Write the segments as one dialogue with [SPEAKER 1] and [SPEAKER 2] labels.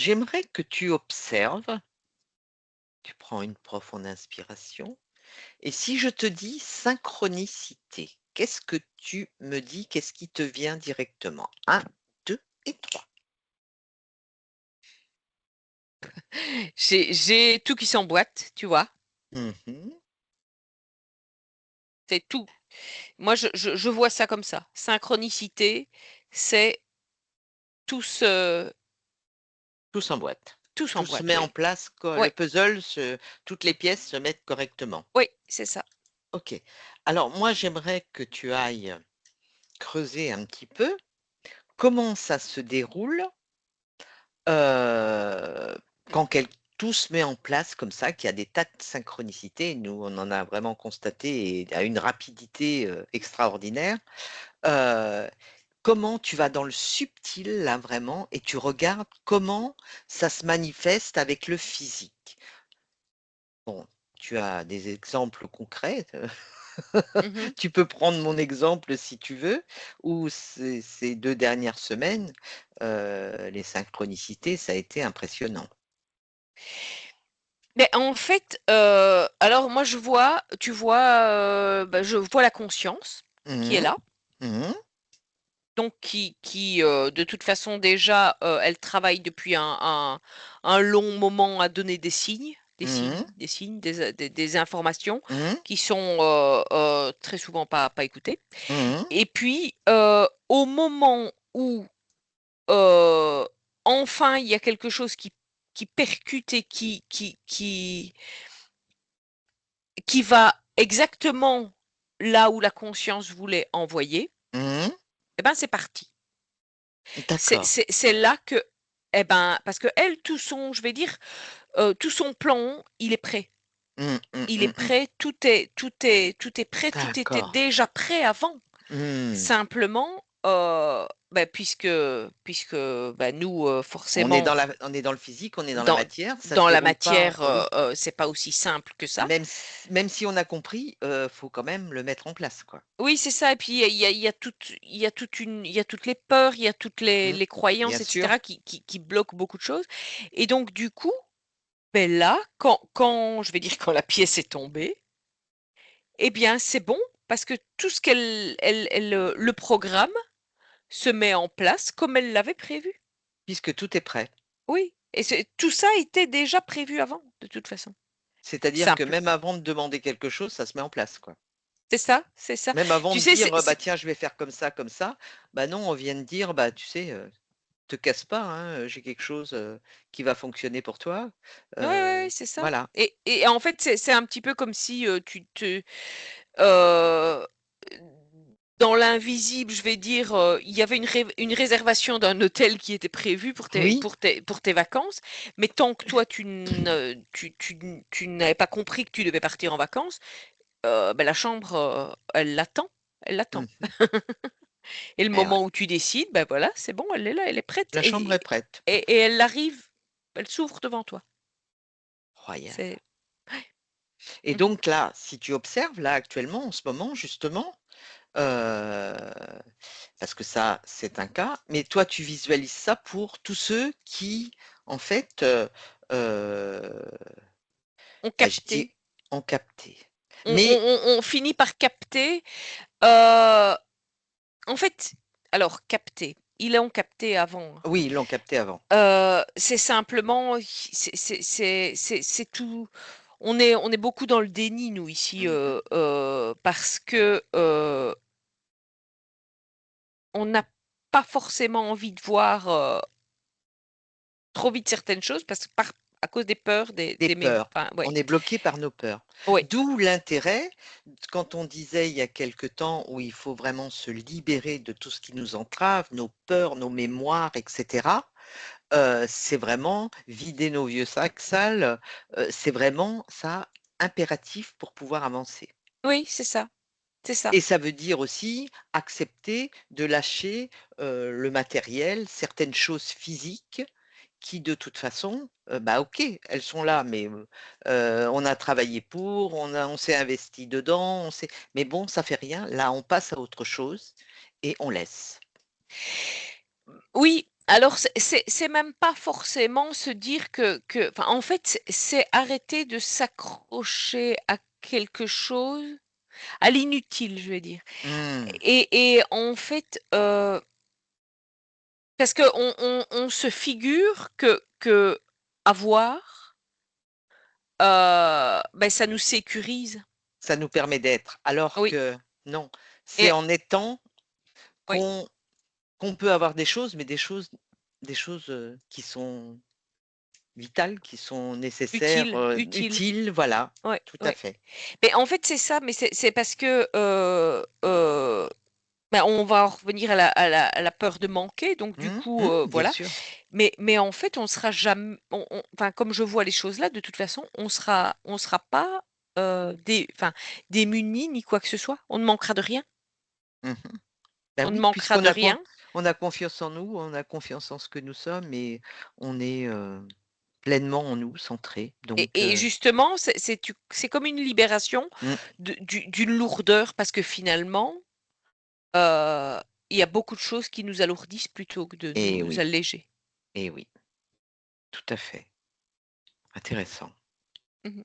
[SPEAKER 1] j'aimerais que tu observes, tu prends une profonde inspiration, et si je te dis synchronicité, qu'est-ce que tu me dis? Qu'est-ce qui te vient directement? Un, 2 et 3.
[SPEAKER 2] J'ai tout qui s'emboîte, tu vois?
[SPEAKER 1] Mmh.
[SPEAKER 2] C'est tout. Moi, je vois ça comme ça. Synchronicité, c'est tout se
[SPEAKER 1] Tout s'emboîte.
[SPEAKER 2] tout
[SPEAKER 1] Tout se
[SPEAKER 2] s'emboîte,
[SPEAKER 1] met en
[SPEAKER 2] oui.
[SPEAKER 1] place, co le
[SPEAKER 2] Ouais,
[SPEAKER 1] puzzle se toutes les pièces se mettent correctement.
[SPEAKER 2] oui, c'est ça.
[SPEAKER 1] OK. Alors moi, j'aimerais que tu ailles creuser un petit peu. Comment ça se déroule, heu, quand tout se met en place comme ça, qu'il y a des tas de synchronicités? Nous, on en a vraiment constaté et à une rapidité, extraordinaire. Heu, Comment tu vas dans le subtil, là, vraiment et tu regardes comment ça se manifeste avec le physique? Bon, tu as des exemples concrets,
[SPEAKER 2] Mmh.
[SPEAKER 1] tu peux prendre mon exemple si tu veux, ou ces 2 dernières semaines, les synchronicités, ça a été impressionnant.
[SPEAKER 2] Mais en fait, alors moi je vois tu vois, je vois la conscience qui est
[SPEAKER 1] Mmh.
[SPEAKER 2] là,
[SPEAKER 1] Mmh.
[SPEAKER 2] donc de toute façon déjà, elle travaille depuis un long moment à donner des signes,
[SPEAKER 1] Mmh.
[SPEAKER 2] des informations
[SPEAKER 1] Mmh.
[SPEAKER 2] qui sont, très souvent pas écoutées.
[SPEAKER 1] Mmh.
[SPEAKER 2] Et puis, au moment où, heu, enfin il y a quelque chose qui percute et qui va exactement là où la conscience voulait envoyer,
[SPEAKER 1] Mmh.
[SPEAKER 2] et ben, c'est parti.
[SPEAKER 1] D'accord.
[SPEAKER 2] C'est là que et ben, parce qu'elle, tout son je vais dire, tout son plan, il est prêt.
[SPEAKER 1] Mmh, mmh,
[SPEAKER 2] Il est
[SPEAKER 1] mmh, mmh.
[SPEAKER 2] prêt, tout est prêt, tout était
[SPEAKER 1] D'accord.
[SPEAKER 2] déjà prêt avant.
[SPEAKER 1] Mmh.
[SPEAKER 2] Simplement, puisque, bah, nous, forcément
[SPEAKER 1] On est dans le physique, on est dans la
[SPEAKER 2] dans
[SPEAKER 1] matière, ça se
[SPEAKER 2] dans la
[SPEAKER 1] déroule pas
[SPEAKER 2] matière,
[SPEAKER 1] oui,
[SPEAKER 2] c'est pas aussi simple que ça.
[SPEAKER 1] même si on a compris, faut quand même le mettre en place, quoi.
[SPEAKER 2] Oui, c'est ça et puis il y a toutes les peurs, il y a toutes
[SPEAKER 1] Mmh.
[SPEAKER 2] les
[SPEAKER 1] Bien
[SPEAKER 2] croyances et
[SPEAKER 1] sûr.
[SPEAKER 2] cetera qui bloquent beaucoup de choses et donc du coup, beh, là, quand je vais dire quand la pièce est tombée, eh bien, c'est bon parce que tout ce le programme se met en place comme elle l'avait prévu.
[SPEAKER 1] Puisque tout est prêt.
[SPEAKER 2] Oui et c'est tout ça était déjà prévu avant, de toute façon.
[SPEAKER 1] C'est-à-dire que
[SPEAKER 2] Simple.
[SPEAKER 1] même avant de demander quelque chose, ça se met en place, quoi.
[SPEAKER 2] C'est ça, c'est ça.
[SPEAKER 1] Même avant
[SPEAKER 2] Tu
[SPEAKER 1] de
[SPEAKER 2] sais,
[SPEAKER 1] dire: «Bah, tiens, je vais faire comme ça», bah, non, on vient de dire: «Bah, tu sais, te casse pas, hein, j'ai quelque chose, qui va fonctionner pour toi».
[SPEAKER 2] ouais, ouais, ouais, c'est ça
[SPEAKER 1] Voilà.
[SPEAKER 2] et en fait, c'est un petit peu comme si, heu, dans l'invisible, je vais dire, il y avait une réservation d'un hôtel qui était prévue
[SPEAKER 1] Oui.
[SPEAKER 2] pour tes vacances, mais tant que toi tu n'avais pas compris que tu devais partir en vacances, bah, la chambre, elle l'attend
[SPEAKER 1] Mmh.
[SPEAKER 2] et le
[SPEAKER 1] Et ouais,
[SPEAKER 2] moment où tu décides, bah, voilà, c'est bon, elle est là, elle est prête
[SPEAKER 1] la chambre est prête.
[SPEAKER 2] et elle arrive, elle s'ouvre devant toi.
[SPEAKER 1] Incroyable.
[SPEAKER 2] C'est ouais.
[SPEAKER 1] Et
[SPEAKER 2] Mmh.
[SPEAKER 1] donc là, si tu observes, là, actuellement, en ce moment, justement, heu, parce que ça, c'est un cas, mais toi, tu visualises ça pour tous ceux qui, en fait, heu,
[SPEAKER 2] On
[SPEAKER 1] bah, je dis
[SPEAKER 2] captait.
[SPEAKER 1] ont capté. Mais
[SPEAKER 2] On finit par capter, heu, en fait alors capter, ils l'ont capté avant, hein.
[SPEAKER 1] oui, ils l'ont capté avant.
[SPEAKER 2] C'est simplement c'est tout on est beaucoup dans le déni nous ici,
[SPEAKER 1] Mmh mh.
[SPEAKER 2] parce que, on n'a pas forcément envie de voir, trop vite certaines choses parce que à cause des peurs
[SPEAKER 1] Des
[SPEAKER 2] des
[SPEAKER 1] peurs.
[SPEAKER 2] enfin ouais.
[SPEAKER 1] On est bloqué par nos peurs.
[SPEAKER 2] Oui,
[SPEAKER 1] D'où l'intérêt, quand on disait il y a quelque temps où il faut vraiment se libérer de tout ce qui nous entrave, nos peurs, nos mémoires et cetera, c'est vraiment vider nos vieux sacs sales, c'est vraiment ça impératif pour pouvoir avancer.
[SPEAKER 2] oui, c'est ça, c'est ça.
[SPEAKER 1] Et ça veut dire aussi accepter de lâcher, le matériel, certaines choses physiques qui de toute façon, bah, OK, elles sont là, mais on a travaillé pour, on s'est investi dedans, on s'est mais bon, ça fait rien. Là, on passe à autre chose et on laisse.
[SPEAKER 2] Oui, Alors c'est même pas forcément se dire que enfin, en fait, c'est arrêter de s'accrocher à quelque chose, à l'inutile, je vais dire
[SPEAKER 1] Mmh.
[SPEAKER 2] et en fait, parce qu'on se figure que avoir, ça nous sécurise.
[SPEAKER 1] Ça nous permet d'être. Alors
[SPEAKER 2] Oui
[SPEAKER 1] que non, c'est
[SPEAKER 2] et
[SPEAKER 1] en étant
[SPEAKER 2] oui,
[SPEAKER 1] qu'on qu'on peut avoir des choses, mais des choses, qui sont vitales, qui sont nécessaires,
[SPEAKER 2] utile,
[SPEAKER 1] utiles, voilà,
[SPEAKER 2] ouais,
[SPEAKER 1] tout à
[SPEAKER 2] ouais.
[SPEAKER 1] fait.
[SPEAKER 2] Mais en fait, c'est ça, mais c'est parce que, on va en revenir à la peur de manquer, donc du
[SPEAKER 1] Mmh,
[SPEAKER 2] coup,
[SPEAKER 1] mmh, bien
[SPEAKER 2] voilà.
[SPEAKER 1] sûr.
[SPEAKER 2] Mais en fait, on sera jamais, enfin, comme je vois les choses là, de toute façon, on sera pas, démunis ni quoi que ce soit. On ne manquera de rien.
[SPEAKER 1] Mmh. Bah,
[SPEAKER 2] On ne
[SPEAKER 1] oui,
[SPEAKER 2] manquera
[SPEAKER 1] puisqu'on
[SPEAKER 2] de
[SPEAKER 1] a
[SPEAKER 2] rien
[SPEAKER 1] on a confiance en nous, on a confiance en ce que nous sommes et on est, pleinement en nous, centrés,
[SPEAKER 2] et
[SPEAKER 1] donc
[SPEAKER 2] et justement, c'est comme une libération
[SPEAKER 1] mmh
[SPEAKER 2] d'une lourdeur parce que finalement, heu, il y a beaucoup de choses qui nous alourdissent plutôt que de
[SPEAKER 1] et
[SPEAKER 2] nous
[SPEAKER 1] oui,
[SPEAKER 2] alléger.
[SPEAKER 1] et oui, tout à fait, intéressant.
[SPEAKER 2] Mmh.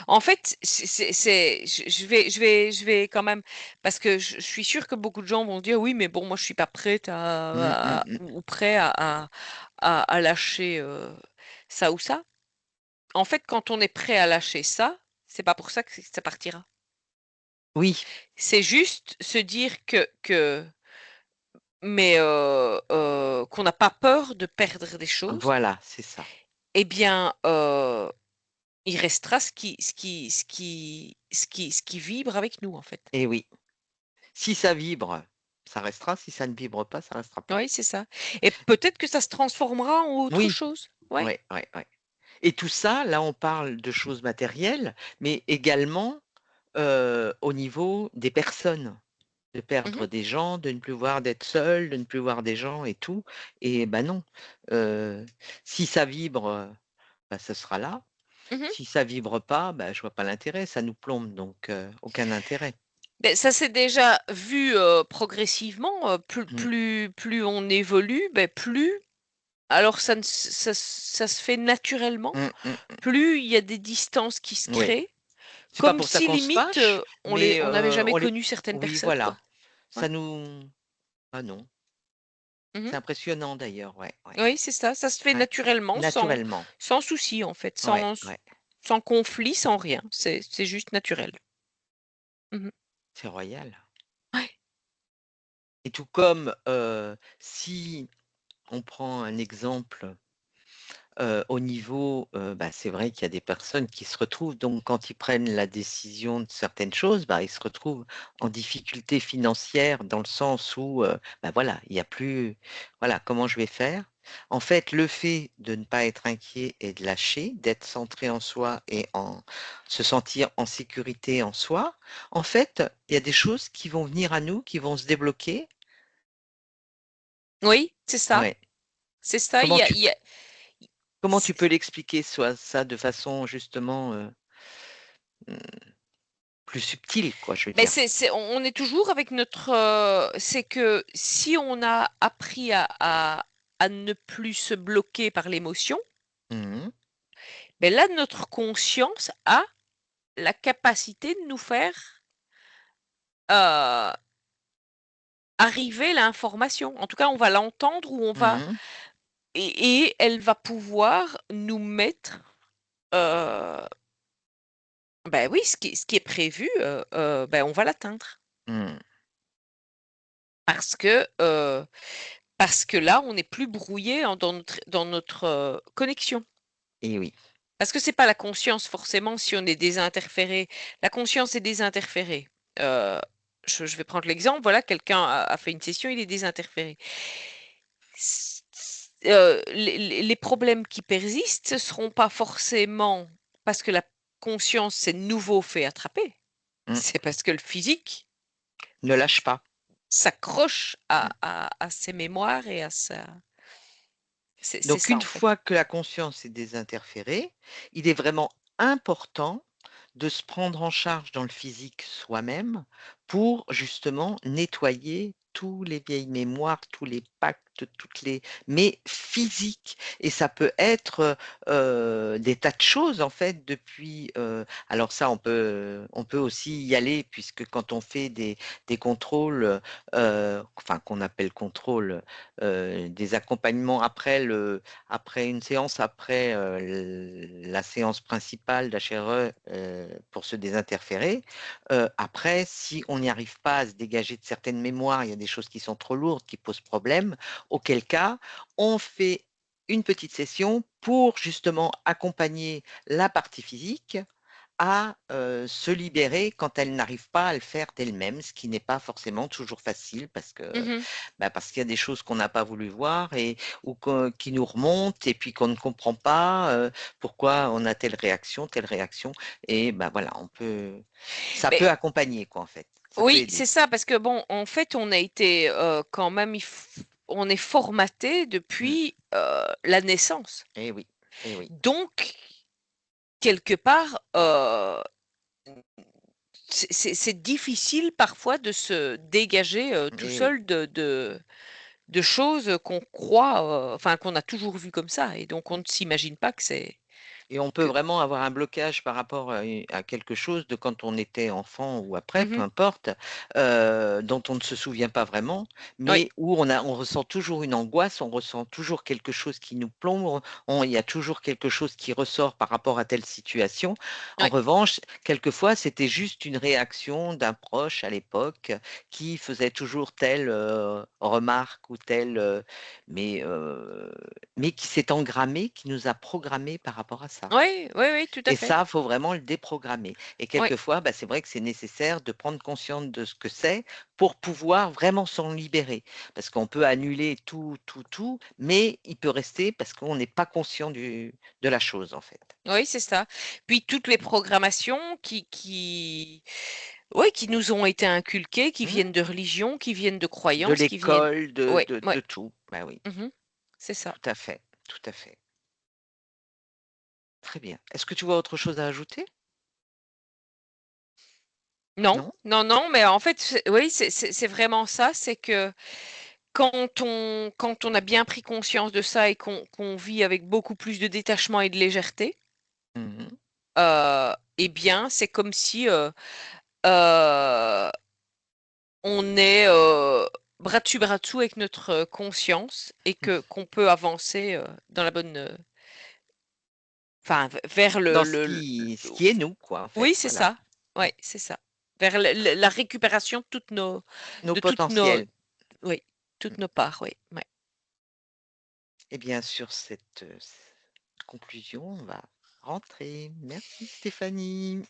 [SPEAKER 2] En fait, je vais quand même parce que je suis sûre que beaucoup de gens vont dire: «Oui, mais bon, moi, je suis pas prête
[SPEAKER 1] Mmh, mmh,
[SPEAKER 2] à
[SPEAKER 1] mmh.
[SPEAKER 2] ou prêt à lâcher, ça ou ça». En fait, quand on est prêt à lâcher ça, c'est pas pour ça que ça partira.
[SPEAKER 1] Oui,
[SPEAKER 2] C'est juste se dire qu'on n'a pas peur de perdre des choses,
[SPEAKER 1] voilà, c'est ça.
[SPEAKER 2] eh bien, il restera ce qui vibre avec nous, en fait.
[SPEAKER 1] Et oui. Si ça vibre, ça restera, si ça ne vibre pas, ça restera pas.
[SPEAKER 2] Oui, c'est ça et peut-être que ça se transformera en autre
[SPEAKER 1] Oui,
[SPEAKER 2] chose. Ouais.
[SPEAKER 1] ouais, ouais, ouais. Et tout ça, là, on parle de choses matérielles, mais également, au niveau des personnes. De
[SPEAKER 2] Mmh.
[SPEAKER 1] perdre des gens, de ne plus voir d'être seul, de ne plus voir des gens et tout et bah, non, heu, si ça vibre, bah, ce sera là.
[SPEAKER 2] Mmh.
[SPEAKER 1] Si ça vibre pas, bah, je vois pas l'intérêt, ça nous plombe donc aucun intérêt.
[SPEAKER 2] Beh, ça s'est déjà vu, progressivement,
[SPEAKER 1] Mmh.
[SPEAKER 2] plus on évolue, plus alors ça se fait naturellement,
[SPEAKER 1] Mmh, mmh.
[SPEAKER 2] plus il y a des distances qui se
[SPEAKER 1] Oui.
[SPEAKER 2] créent,
[SPEAKER 1] C'est pas
[SPEAKER 2] comme
[SPEAKER 1] pour ça
[SPEAKER 2] si
[SPEAKER 1] qu'on se
[SPEAKER 2] limite,
[SPEAKER 1] fâche, mais
[SPEAKER 2] on n'avait jamais
[SPEAKER 1] on les
[SPEAKER 2] connu certaines
[SPEAKER 1] oui,
[SPEAKER 2] personnes, quoi.
[SPEAKER 1] voilà.
[SPEAKER 2] Ouais.
[SPEAKER 1] Ça nous ah non,
[SPEAKER 2] Mmh.
[SPEAKER 1] c'est impressionnant d'ailleurs, ouais, ouais,
[SPEAKER 2] Oui, c'est ça, ça se fait
[SPEAKER 1] ouais.
[SPEAKER 2] naturellement
[SPEAKER 1] Naturellement.
[SPEAKER 2] sans souci, en fait,
[SPEAKER 1] Ouais, ouais,
[SPEAKER 2] sans conflit, sans rien. C'est juste naturel. Mmh.
[SPEAKER 1] c'est royal
[SPEAKER 2] Ouais.
[SPEAKER 1] et tout comme, si on prend un exemple, au niveau, bah, c'est vrai qu'il y a des personnes qui se retrouvent donc quand ils prennent la décision de certaines choses, bah, ils se retrouvent en difficulté financière dans le sens où, bah, voilà, il y a plus voilà, comment je vais faire? En fait, le fait de ne pas être inquiet et de lâcher, d'être centré en soi et en se sentir en sécurité en soi, en fait, il y a des choses qui vont venir à nous, qui vont se débloquer.
[SPEAKER 2] Oui, c'est ça,
[SPEAKER 1] Ouais.
[SPEAKER 2] c'est ça.
[SPEAKER 1] Comment tu
[SPEAKER 2] Il y a
[SPEAKER 1] comment tu peux
[SPEAKER 2] c'est
[SPEAKER 1] l'expliquer soit ça de façon justement, mmh plus subtil quoi, je veux
[SPEAKER 2] mais
[SPEAKER 1] dire.
[SPEAKER 2] on est toujours avec notre, c'est que si on a appris à ne plus se bloquer par l'émotion,
[SPEAKER 1] Mmh.
[SPEAKER 2] là, notre conscience a la capacité de nous faire, heu, arriver l'information. En tout cas, on va l'entendre ou on va
[SPEAKER 1] Mmh.
[SPEAKER 2] et elle va pouvoir nous mettre, heu, oui, ce qui est prévu, on va l'atteindre.
[SPEAKER 1] Mmh.
[SPEAKER 2] Parce que là, on n'est plus brouillé dans notre, connexion.
[SPEAKER 1] Et oui.
[SPEAKER 2] Parce que c'est pas la conscience forcément si on est désinterféré. La conscience est désinterférée. Heu, je vais prendre l'exemple, voilà, quelqu'un a fait une session, il est désinterféré. Les problèmes qui persistent, ce seront pas forcément parce que la conscience s'est de nouveau fait attraper.
[SPEAKER 1] Mmh.
[SPEAKER 2] C'est parce que le physique
[SPEAKER 1] Ne lâche pas.
[SPEAKER 2] s'accroche à
[SPEAKER 1] Mmh.
[SPEAKER 2] à à ses mémoires et à sa c'est
[SPEAKER 1] Donc
[SPEAKER 2] ça,
[SPEAKER 1] une
[SPEAKER 2] en fait.
[SPEAKER 1] fois que la conscience est désinterférée, il est vraiment important de se prendre en charge dans le physique soi-même pour justement nettoyer tous les vieilles mémoires, tous les pactes, toutes les mais physiques et ça peut être, des tas de choses en fait depuis, alors ça on peut aussi y aller puisque quand on fait des contrôles, enfin qu'on appelle contrôles, des accompagnements après une séance, après, la séance principale d'HRE, pour se désinterférer. Après, si on n'y arrive pas à se dégager de certaines mémoires, il y a des choses qui sont trop lourdes, qui posent problème, auquel cas, on fait une petite session pour justement accompagner la partie physique à, se libérer quand elle n'arrive pas à le faire d'elle-même, ce qui n'est pas forcément toujours facile
[SPEAKER 2] Mmh.
[SPEAKER 1] parce qu'il y a des choses qu'on n'a pas voulu voir et ou qui nous remontent et puis qu'on ne comprend pas, pourquoi on a telle réaction et bah, voilà, ça peut
[SPEAKER 2] Mais
[SPEAKER 1] accompagner quoi, en fait. Ça peut
[SPEAKER 2] oui,
[SPEAKER 1] aider.
[SPEAKER 2] c'est ça, parce que bon, en fait, on a été, quand même on est formaté
[SPEAKER 1] Mmh.
[SPEAKER 2] depuis, la naissance.
[SPEAKER 1] Eh oui, eh oui,
[SPEAKER 2] Donc quelque part, c'est difficile parfois de se dégager, tout
[SPEAKER 1] eh oui.
[SPEAKER 2] seul de choses qu'on croit, enfin qu'on a toujours vues comme ça et donc on ne s'imagine pas que c'est
[SPEAKER 1] Et on peut
[SPEAKER 2] que
[SPEAKER 1] vraiment avoir un blocage par rapport à quelque chose de quand on était enfant ou après, peu
[SPEAKER 2] mmh.
[SPEAKER 1] importe, dont on ne se souvient pas vraiment,
[SPEAKER 2] Oui,
[SPEAKER 1] mais où on ressent toujours une angoisse, on ressent toujours quelque chose qui nous plombe, il y a toujours quelque chose qui ressort par rapport à telle situation. En
[SPEAKER 2] oui,
[SPEAKER 1] revanche, quelquefois, c'était juste une réaction d'un proche à l'époque qui faisait toujours telle, remarque ou telle, mais heu mais qui s'est engrammé, qui nous a programmés par rapport à ça.
[SPEAKER 2] oui, oui, oui, tout à
[SPEAKER 1] Et
[SPEAKER 2] fait.
[SPEAKER 1] ça, faut vraiment le déprogrammer. Et
[SPEAKER 2] Oui,
[SPEAKER 1] quelquefois, bah, c'est vrai que c'est nécessaire de prendre conscience de ce que c'est pour pouvoir vraiment s'en libérer. Parce qu'on peut annuler tout, tout, tout, mais il peut rester parce qu'on n'est pas conscient de la chose, en fait.
[SPEAKER 2] oui, c'est ça. Puis toutes les programmations qui oui, qui nous ont été inculquées, qui
[SPEAKER 1] Mmh.
[SPEAKER 2] viennent de religion, qui viennent de
[SPEAKER 1] De
[SPEAKER 2] croyances, qui viennent
[SPEAKER 1] l'école,
[SPEAKER 2] ouais, ouais.
[SPEAKER 1] de tout. Bah oui,
[SPEAKER 2] Mmh. C'est ça.
[SPEAKER 1] tout à fait, tout à fait. Très bien. Est-ce que tu vois autre chose à ajouter?
[SPEAKER 2] Non,
[SPEAKER 1] Non?
[SPEAKER 2] non, non, mais en fait, oui, c'est vraiment ça, c'est que quand on a bien pris conscience de ça et qu'on vit avec beaucoup plus de détachement et de légèreté,
[SPEAKER 1] Mmh.
[SPEAKER 2] et bien, c'est comme si, heu, on est, bras dessus avec notre, conscience et qu'on peut avancer, dans la bonne, enfin vers
[SPEAKER 1] Dans
[SPEAKER 2] le
[SPEAKER 1] ce qui est nous, quoi, en fait,
[SPEAKER 2] oui, c'est
[SPEAKER 1] voilà.
[SPEAKER 2] ça. Ouais, c'est ça. Vers le la récupération
[SPEAKER 1] Nos
[SPEAKER 2] de toutes nos
[SPEAKER 1] potentiels.
[SPEAKER 2] oui,
[SPEAKER 1] Mmh.
[SPEAKER 2] toutes nos parts, oui, ouais.
[SPEAKER 1] Eh bien, sur cette, conclusion, on va rentrer. Merci Stéphanie.